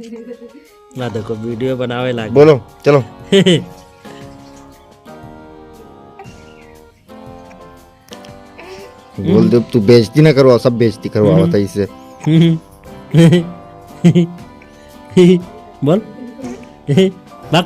ना देखो वीडियो बनावे लागे। बोलो चलो। बोल दो तू बेइज्जती ना करवा, सब बेइज्जती करवा था इससे। बोल भाग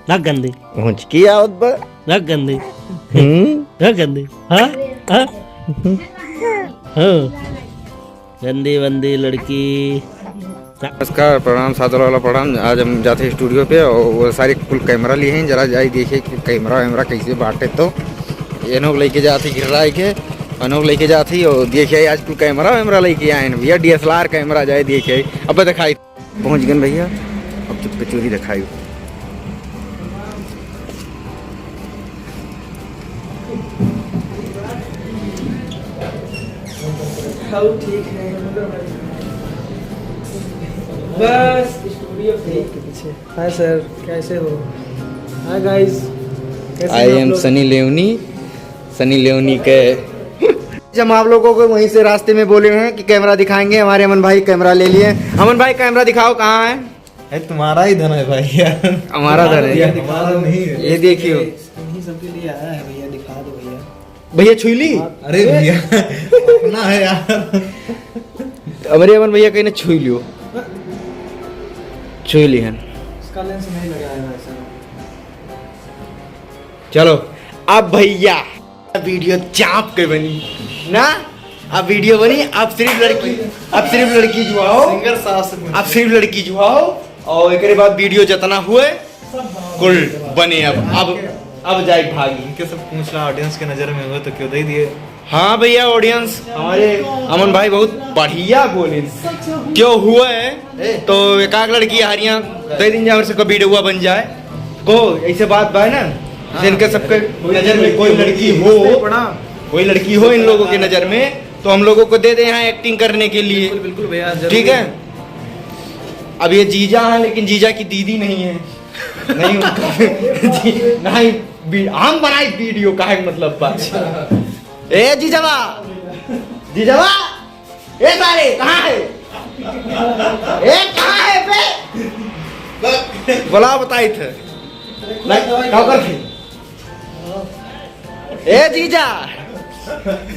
भाग गंदी पहुंच की आवत बा। भाग गंदी भाग गंदी। हाँ हाँ हाँ गंदी बंदी लड़की। नमस्कार, प्रणाम, सादर वाला प्रणाम। आज हम जाते हैं स्टूडियो पे और वो सारे कुल कैमरा लिए हैं, जरा जाए देखिए कैमरा वैमरा कैसे बांटे। तो ये लोग लेके जाती गिर रहा है के अनोक लेके जाती और देखिए आज कुल कैमरा वैमरा लेके आए हैं भैया। DSLR कैमरा जाए देखिए। अब दिखाई पहुंच गए भैया, अब चुप चोरी दिखाई। ठीक है बस स्टूडियो के पीछे। हाय सर, कैसे हो? Hi guys, I am Sunny Leone के। जब आप लोगों को वहीं से रास्ते में बोले हैं कि कैमरा दिखाएंगे, हमारे अमन भाई कैमरा ले लिए। अमन भाई कैमरा दिखाओ, कहाँ है? तुम्हारा ही धन है भाई यार। हमारा धन है, हमारा नहीं है। ये देखियो इन्हीं सबके लिए आया है भैया, दिखा दो भैया। भैया छुई ली। अरे भैया अपना है यार। हमारे अमन भैया कहीं छुई लियो, छुई ली है। इसका लेंस नहीं लगाया है सर। चलो अब भैया वीडियो चाप के बनी ना, अब वीडियो बनी। अब सिर्फ लड़की जुआओ, सिंगर साहब से अब सिर्फ लड़की जुआओ और एक बाद वीडियो जितना हुए कुल बने। अब जाए भागी। इनके सब पूछना ऑडियंस के नजर में हुए तो क्यों दे दिए। हाँ भैया, ऑडियंस हमारे अमन भाई बहुत बढ़िया बोले क्यों हुआ है तो एक आग लड़की हारियाँ दे दिन जाए से वीडियो बन जाए को ऐसे बात भाई ना। जिनके सबके नजर में कोई लड़की हो इन लोगों के नजर में तो हम लोगों को दे दे यहाँ एक्टिंग करने के लिए। बिल्कुल भैया, ठीक है। अब ये जीजा है लेकिन जीजा की दीदी नहीं है। नहीं नहीं हम बनाए वीडियो का है मतलब बात। ए जीजावा ए सारे कहाँ है? ए कहाँ है बे? बोला बताई थे क्या कर थे? ए जीजा,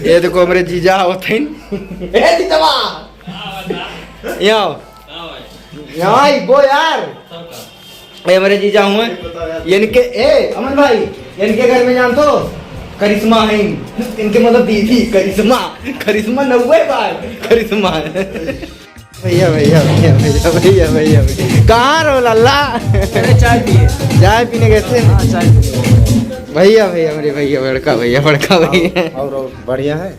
ये देखो मेरे जीजा होते हैं। ए जीजावा यहाँ गो यार। ये मेरे जीजा हुए इनके। ए अमन भाई, इनके घर में जान तो करिश्मा है इनके मतलब दीदी। करिश्मा 90 बार करिश्मा है। भैया कहाँ रहो लल्ला? चाय पीने गए थे। भैया मेरे भैया बड़का भैया और बढ़िया है।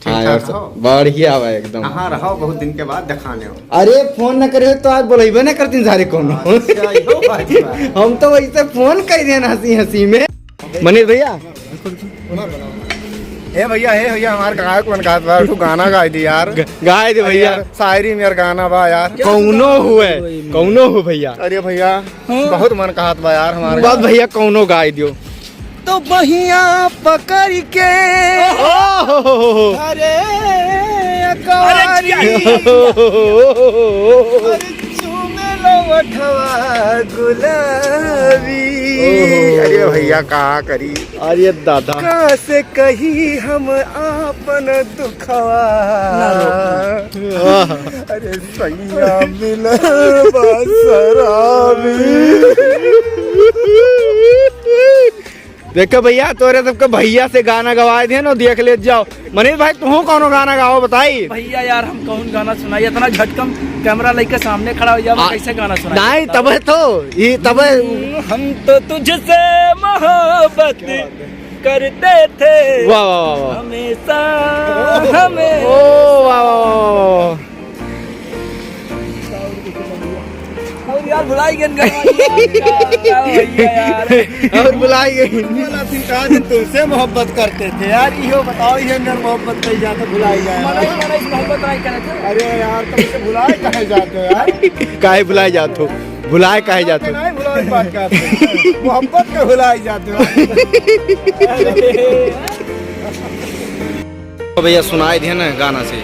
हाँ यार बढ़िया है एकदम। कहाँ रहो बहुत दिन के बाद दिखाने हो। अरे फोन न करे तो आज बोलेबे न करती सारे कौन। हम तो वैसे फोन कर दिए हंसी में। मनीष भैया हे भैया हमारे गायक बन गाता तू गाना गाई दी यार। गाय दे भैया, शायरी में यार गाना बा यार। कौनो हो भैया। अरे भैया बहुत मन कहत बा यार हमारे। बात भैया कौनो गाय दियो तो बहिया पकड़ के अरे गुलाबी। अरे भैया कहाँ करी। अरे दादा कहाँ से कही हम आपन दुखवा। अरे सैया मिलन बसराबी। देखो भैया तोरे सबके भैया से गाना गवाए थे ना, देख ले जाओ। मनीष भाई तू कौन गाना गाओ बताई। भैया यार हम कौन गाना सुनाई, इतना झटकम कैमरा लेके सामने खड़ा हो जाए कैसे गाना सुनाई? नहीं तब तो ये तब हम तो तुझसे मोहब्बत करते थे। वाह वाह वाह हमेशा हमें। ओ वाह वाह यार भुलाई गए और बुलाई गई। तुमसे मोहब्बत करते थे यार। यो बताओ ये मेरे मोहब्बत कही जाते भुलाई जाए। अरे यार तुमसे भुलाए कहे जाते हो यार। काहे बुलाए जाते? भुलाए काहे जाते? नहीं भुलाए बात करते मोहब्बत के भुलाए जाते हो। भैया सुनाए थे ना गाना से।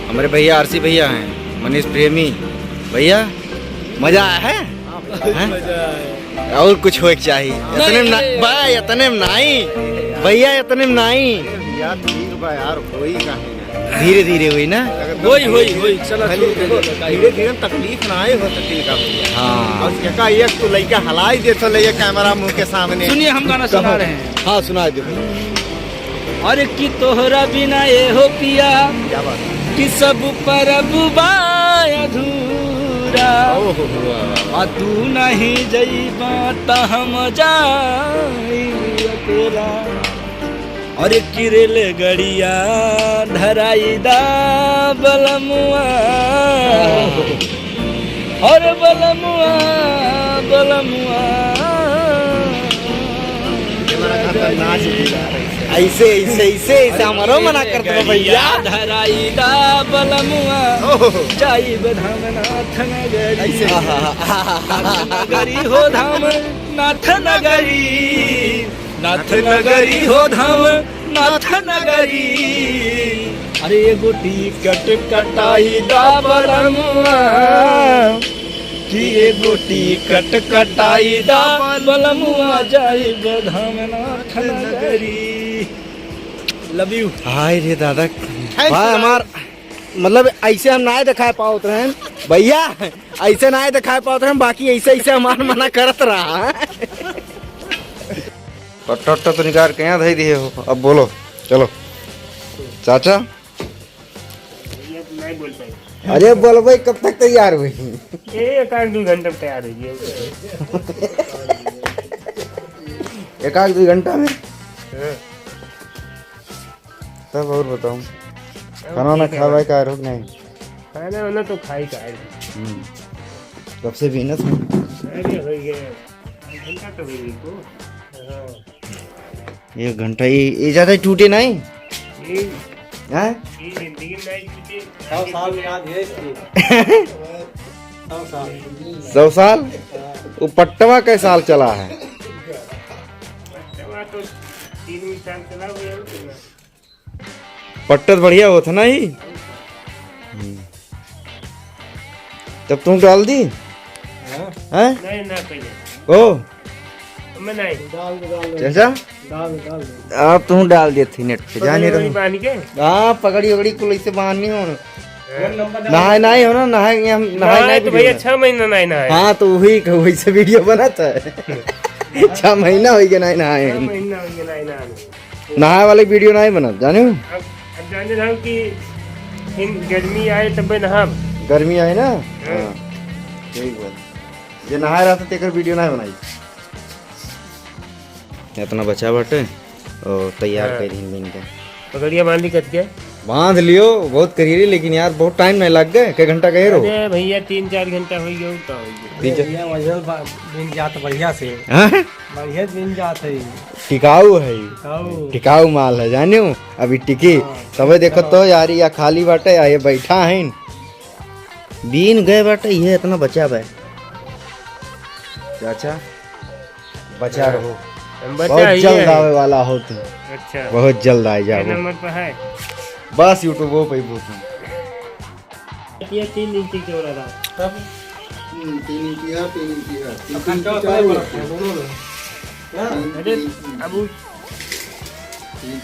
हमारे भैया आरसी भैया हैं, मनीष प्रेमी भैया मजा आया है? हैं? और कुछ हो चाहिए इतने में भाई इतने में नहीं भैया इतने में नहीं यार ठीक बा यार होई काहे धीरे धीरे हुई ना होई चलो धीरे धीरे तकलीफ ना आए हो सके का भैया। हाँ और का एक तो लड़का हलाई दे तो ले कैमरा मुंह के सामने। सुनिए हम गाना सुना रहे हैं। हाँ सुना दे भैया अरे कि तोहरा बिना ये हो पिया क्या बात कि सब परब बा अधूरा आ तू नहीं जइबा त हम जाई अकेला अरे किरेल गड़िया धराई दा बलमुआ और बलमुआ बलमुआ नाच ऐसे ऐसे ऐसे ऐसे हमारा मना करते हो भैया धराई दा बलमुआ जाई बधाम नाथ नगरी नगरी हो धाम नाथ नगरी नाथ नगरी हो धाम नाथ नगरी अरे एगो टिकट कटाई दा बलमुआ कि एगो टिकट कटाई दा बलमुआ जाई बधाम नाथ नगरी लव यू। हाय रे दादा भाई हमार मतलब ऐसे हम ना दिखा पाओ रहे भैया ऐसे ना दिखा पाओ रहे बाकी ऐसे ऐसे हमार मना करत रहा पट्टा तो निकाल के यहाँ धई दिए हो अब बोलो चलो चाचा अरे बोल भाई कब तक तैयार हुई एक आध 2 घंटे में तैयार हो एक आध 2 घंटा में तब और बताऊं खाना ना खावा का रोक नहीं खाना वाना तो खाई का कब से बिजनेस में अरे हो गया घंटा तो भी को हाँ 1 घंटा ये ज्यादा टूटे नहीं हैं ये जिंदगी में नहीं छूटे 100 साल याद है इसकी 100 साल वो पट्टवा कै साल चला है तो 3 साल चला हुआ पट्टा बढ़िया होता ना ही तब तुम डाल दी हैं नहीं ना पहले ओ मैं नहीं चाचा आप तुम डाल दिए थे नेट पे जाने वही रहो बांध के हाँ पकड़ी वकड़ी को ऐसे बांधनी हो नहाए नहीं हो ना नहाए हम नहाए नहाए नहीं तो भैया 6 महीना नहीं नहाए हाँ तो वही से वीडियो बनाता है 6 महीना हो गया नहीं नहाए 6 महीना हो गया नहीं नहाए नहाए वाले वीडियो नहीं बना जाने हो अब जाने रहो कि इन गर्मी आए तब नहा गर्मी आई ना हाँ ठीक बात ये नहाए रहा था तेकर वीडियो नहीं बनाई इतना बचा बाटे और तैयार कर दिन दिन के पकड़िया बांधी कट के बांध लियो बहुत करीरी लेकिन यार बहुत टाइम नहीं लग गए कई घंटा गए रहो अरे भैया 3-4 घंटा हो गया तो हो गया दिन जात बढ़िया से हाँ? बढ़िया दिन जात है टिकाऊ है टिकाऊ माल है जाने हो अभी टिकी तबे देखो तो यार या खाली बाटे या ये बैठा है दिन गए बाटे ये इतना बचा बे चाचा बचा रहो बहुत जल्द आवे वाला हो तुम अच्छा बहुत जल्द आ जाओ नंबर पर है बस यूट्यूब वो पे तुम ये 3 इंच की चौड़ा था 3 इंची है 3 इंची है अरे अब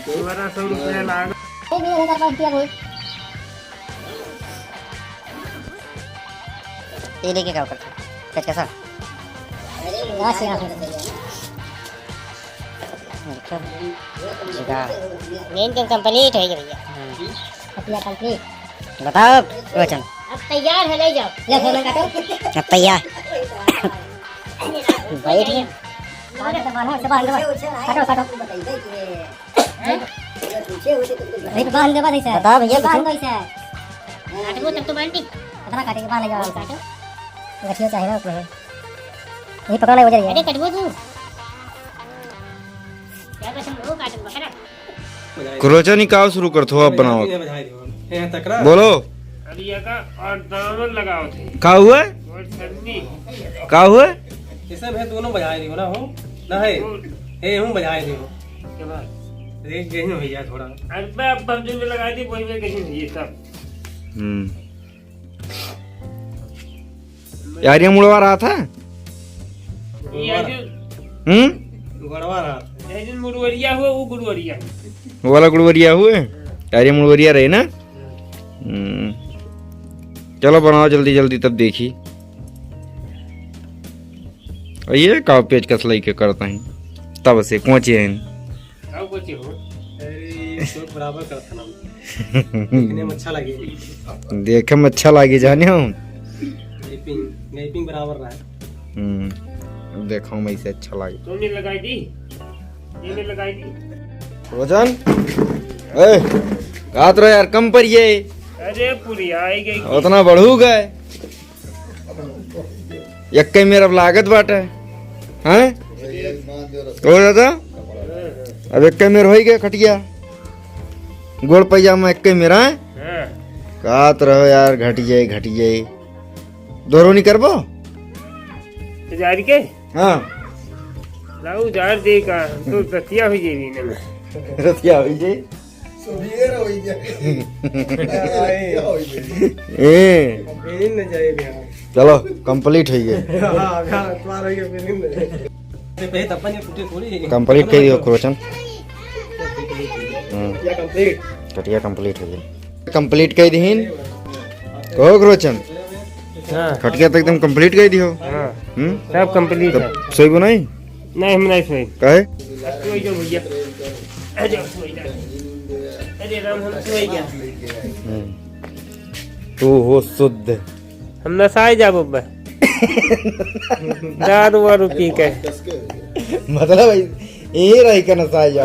1200 रुपया लागा ये लेके क्या करता कैसा मेन काम कंप्लीट है भैया अपना कंप्लीट बताओ वचन अब तैयार है ले जाओ ले फोन काटो अब तैयार बैठ गए काटो काटो बांध दे बांध ऐसा बताओ भैया बांध ऐसा काटो तब तो बांधी कितना काटेंगे बांध ले जाओ काटो गठिया चाहिए ना उसमें ये पकड़ना है वजह अरे कटबो तू क्या कसम वो काट बकरा क्रोचा निकाल शुरू कर थो अब बनाओ बोलो अब ये का और दोनों लगाओ थे का हुआ और ठंडी का हुआ ये सब है दोनों बजाए दियो ना हो ना है ए हूं बजाए दियो के बाद रे यही हो गया थोड़ा अब मैं अब जो लगा दी वही में कहीं ये सब यार ये मुड़वा रहा था। गड़वा रहा मुड़वरिया हुआ वो गुड़वरिया वो वाला गुड़वरिया हुए यार, ये मुड़वरिया रहे ना। चलो बनाओ जल्दी जल्दी तब देखी। और ये काव पेज कस लई के करता है तब से कोचे हैं अब कुछ हो अरे तो बराबर करता ना देखने में अच्छा लगे। देखे में अच्छा लगे जाने हूँ। नेपिंग बराबर रहा है। देखो मैं इसे अच्छा लगे। तुमने लगाई दी ये लगाई दी रोजन ए रात रो यार कम पर ये अरे पूरी आई गई उतना बढ़ू गए एक मेरा लागत बाटे हैं हो दादा। अब एक मेर हो गए खटिया गोड़ पैजामा एक मेरा है हां कात रहो यार घट जाए दोरो नहीं करबो जार के हाँ लाऊ जार दे का तो रतिया हो जेबी ने में रतिया हो जाए ए बेनिन न जाएगा। चलो कंप्लीट हो गए हां तुम्हारा ये बेनिन न पहले तपन ये फुटे थोड़ी कंप्लीट कर दियो क्रोचन। या कंप्लीट कटिया कंप्लीट हो गई कंप्लीट कर दीन कहो क्रोचन। हां खटिया तो एकदम कंप्लीट कर दियो। हां सब कंप्लीट है। सोई बनाई नहीं हम नहीं सोई काहे सोई जो भैया अरे सोई जा अरे राम हम सोई गया तू हो शुद्ध हम नसाई जा बब्बा दारू वारू पी के मतलब ये रही का नसाई जा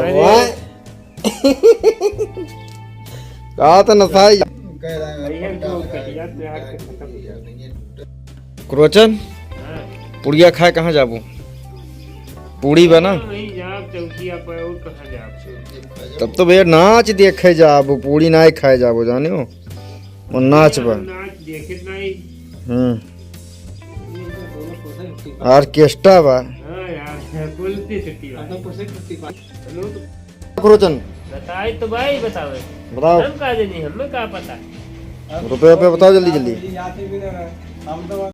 कहा तो नसाई क्रोचन पुड़िया खाए कहाँ जाबू पूड़ी बना तब तो भैया नाच देखे जाबू पूड़ी ना खाए जाबू जाने हो और नाच बा ऑर्केस्ट्रा बा क्रोचन बताई तो भाई बताओ बताओ हम कहा नहीं हमें क्या पता रुपये बताओ जल्दी जल्दी याद भी ना हम तो